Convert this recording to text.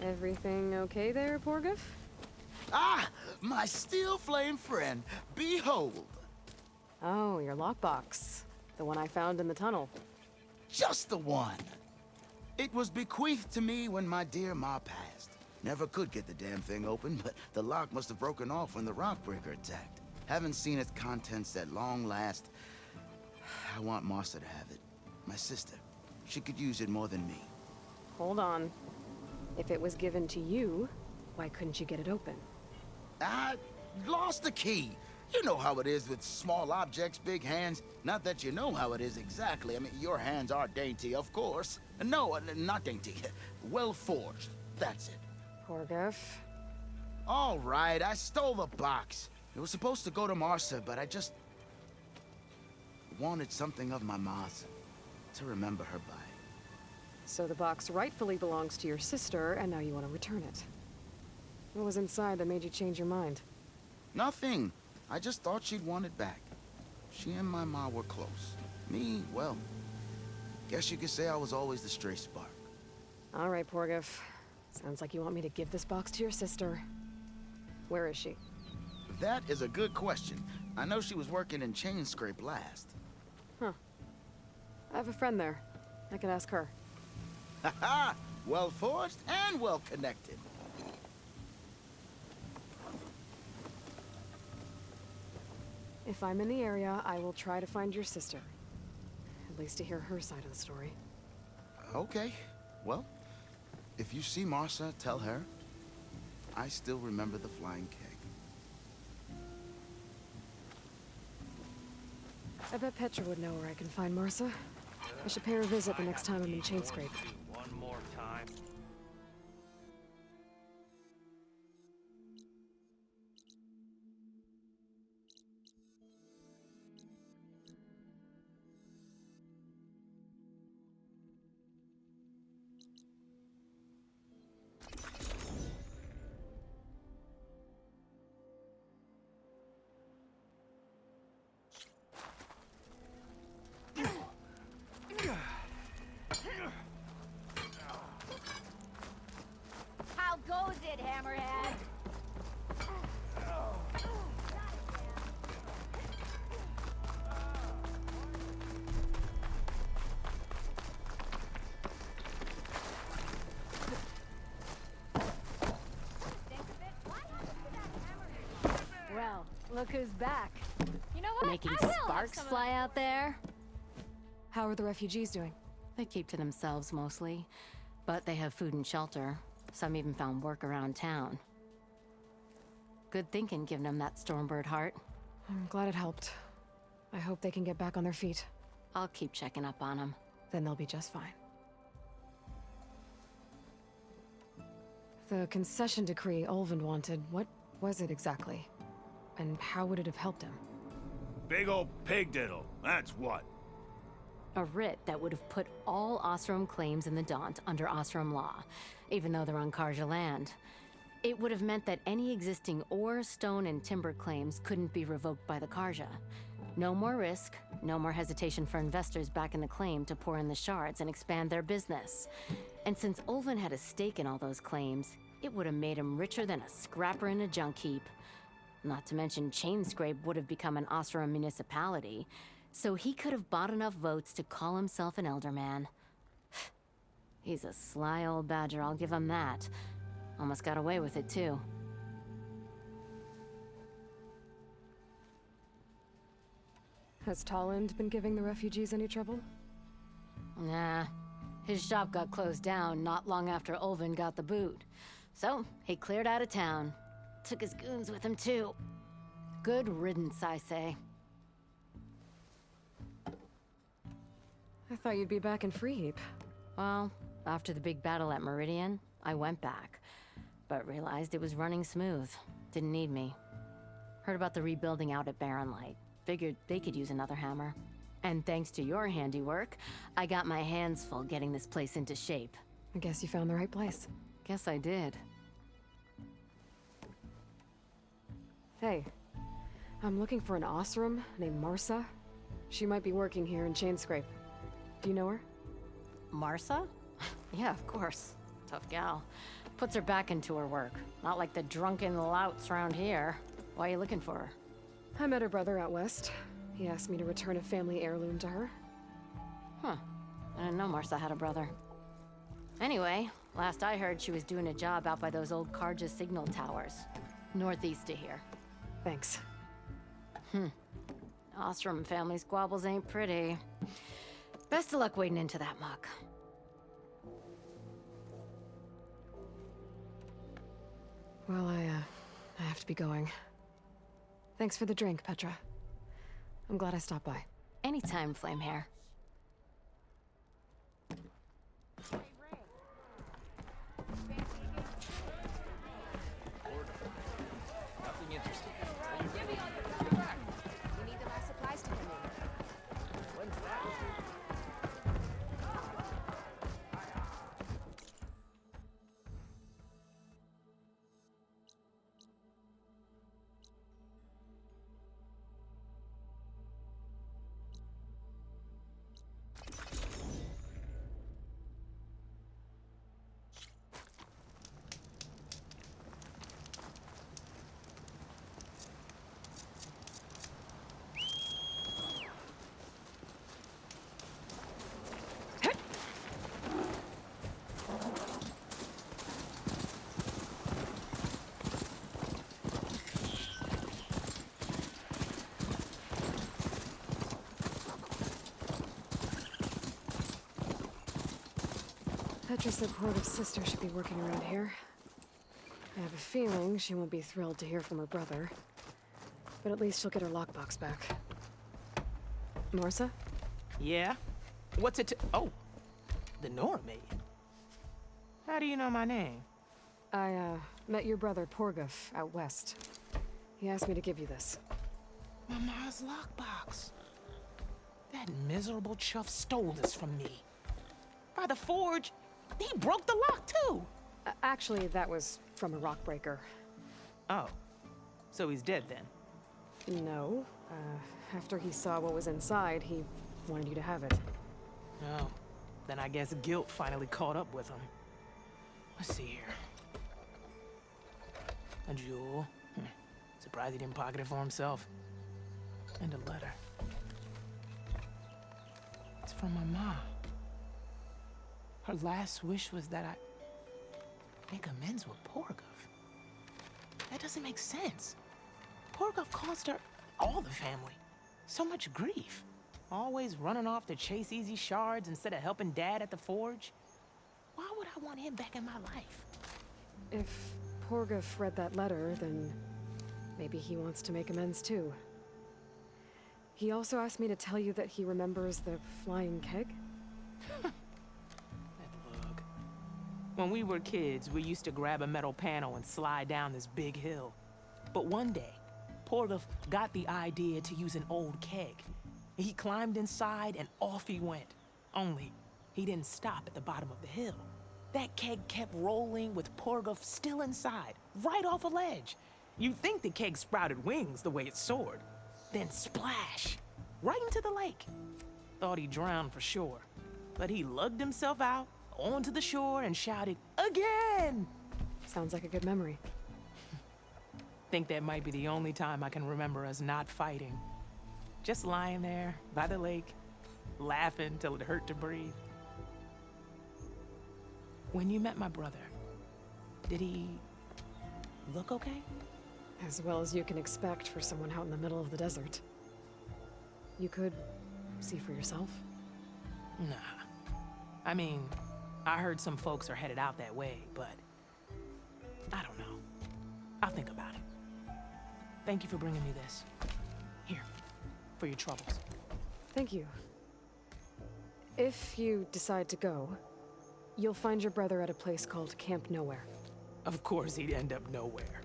Everything okay there, Porgif? Ah! My steel flame friend, behold! Oh, your lockbox. The one I found in the tunnel. Just the one! It was bequeathed to me when my dear ma passed. Never could get the damn thing open, but the lock must have broken off when the rockbreaker attacked. Haven't seen its contents at long last. I want Martha to have it. My sister. She could use it more than me. Hold on. If it was given to you, why couldn't you get it open? I lost the key. You know how it is with small objects, big hands. Not that you know how it is exactly. I mean, your hands are dainty, of course. No, not dainty. Well forged. That's it. Porgif. All right, I stole the box. It was supposed to go to Martha, but I just wanted something of my ma's to remember her by. So the box rightfully belongs to your sister, and now you want to return it. What was inside that made you change your mind? Nothing. I just thought she'd want it back. She and my ma were close. Me, well, guess you could say I was always the stray spark. All right, Porgif. Sounds like you want me to give this box to your sister. Where is she? That is a good question. I know she was working in Chain Scrape last. Huh. I have a friend there. I could ask her. Ha-ha! Well forged and well connected. If I'm in the area, I will try to find your sister. At least to hear her side of the story. Okay. Well, if you see Martha, tell her I still remember the flying keg. I bet Petra would know where I can find Martha. I should pay her a visit the next time I'm in Chain Scrape. One more time. How goes it, Hammerhead? Well, look who's back. You know what? Making I will have sparks some of fly out there? How are the refugees doing? They keep to themselves mostly, but they have food and shelter. Some even found work around town. Good thinking, giving them that Stormbird heart. I'm glad it helped. I hope they can get back on their feet. I'll keep checking up on them. Then they'll be just fine. The concession decree Ulvund wanted, what was it exactly? And how would it have helped him? Big old pig diddle, that's what. A writ that would have put all Osram claims in the Daunt under Osram law, even though they're on Karja land. It would have meant that any existing ore, stone, and timber claims couldn't be revoked by the Karja. No more risk, no more hesitation for investors back in the claim to pour in the shards and expand their business. And since Ulvund had a stake in all those claims, it would have made him richer than a scrapper in a junk heap. Not to mention Chainscrape would have become an Osram municipality, so he could have bought enough votes to call himself an elderman. He's a sly old badger, I'll give him that. Almost got away with it, too. Has Tolland been giving the refugees any trouble? Nah. His shop got closed down not long after Ulvund got the boot. So, he cleared out of town. Took his goons with him, too. Good riddance, I say. I thought you'd be back in Freeheap. Well, after the big battle at Meridian, I went back. But realized it was running smooth. Didn't need me. Heard about the rebuilding out at Barren Light. Figured they could use another hammer. And thanks to your handiwork, I got my hands full getting this place into shape. I guess you found the right place. Guess I did. Hey, I'm looking for an Osram named Marsa. She might be working here in Chainscrape. Do you know her? Marsa? Yeah, of course. Tough gal. Puts her back into her work. Not like the drunken louts around here. Why are you looking for her? I met her brother out west. He asked me to return a family heirloom to her. Huh. I didn't know Martha had a brother. Anyway, last I heard she was doing a job out by those old Karja signal towers. Northeast of here. Thanks. Ostrom family squabbles ain't pretty. Best of luck wading into that muck. Well, I have to be going. Thanks for the drink, Petra. I'm glad I stopped by. Anytime, Flamehair. Nothing interesting. Give me all your food back. We need the last supplies to come in. When's that? Petra said Porta's sister should be working around here. I have a feeling she won't be thrilled to hear from her brother. But at least she'll get her lockbox back. Marsa? Yeah? What's it to— oh, the Nora maid. How do you know my name? I, met your brother Porguf out west. He asked me to give you this. Mama's lockbox. That miserable chuff stole this from me. By the forge, he broke the lock too. Actually, that was from a rock breaker. Oh, so he's dead then? No. After he saw what was inside, he wanted you to have it. Oh, then I guess guilt finally caught up with him. Let's see here. A jewel. Surprised he didn't pocket it for himself. And a letter. It's from my mom. Her last wish was that I make amends with Porgov. That doesn't make sense. Porgov caused her, all the family, so much grief. Always running off to chase easy shards instead of helping Dad at the forge. Why would I want him back in my life? If Porgov read that letter, then maybe he wants to make amends too. He also asked me to tell you that he remembers the flying keg. That lug. When we were kids, we used to grab a metal panel and slide down this big hill. But one day, Porgov got the idea to use an old keg. He climbed inside and off he went. Only, he didn't stop at the bottom of the hill. That keg kept rolling with Porgov still inside, right off a ledge. You'd think the keg sprouted wings the way it soared. Then splash, right into the lake. Thought he drowned for sure. But he lugged himself out, onto the shore, and shouted, "Again!" Sounds like a good memory. Think that might be the only time I can remember us not fighting. Just lying there, by the lake, laughing till it hurt to breathe. When you met my brother, did he look okay? As well as you can expect for someone out in the middle of the desert. You could see for yourself. Nah. I mean, I heard some folks are headed out that way, but I don't know. I'll think about it. Thank you for bringing me this. Here, for your troubles. Thank you. If you decide to go, you'll find your brother at a place called Camp Nowhere. Of course he'd end up nowhere.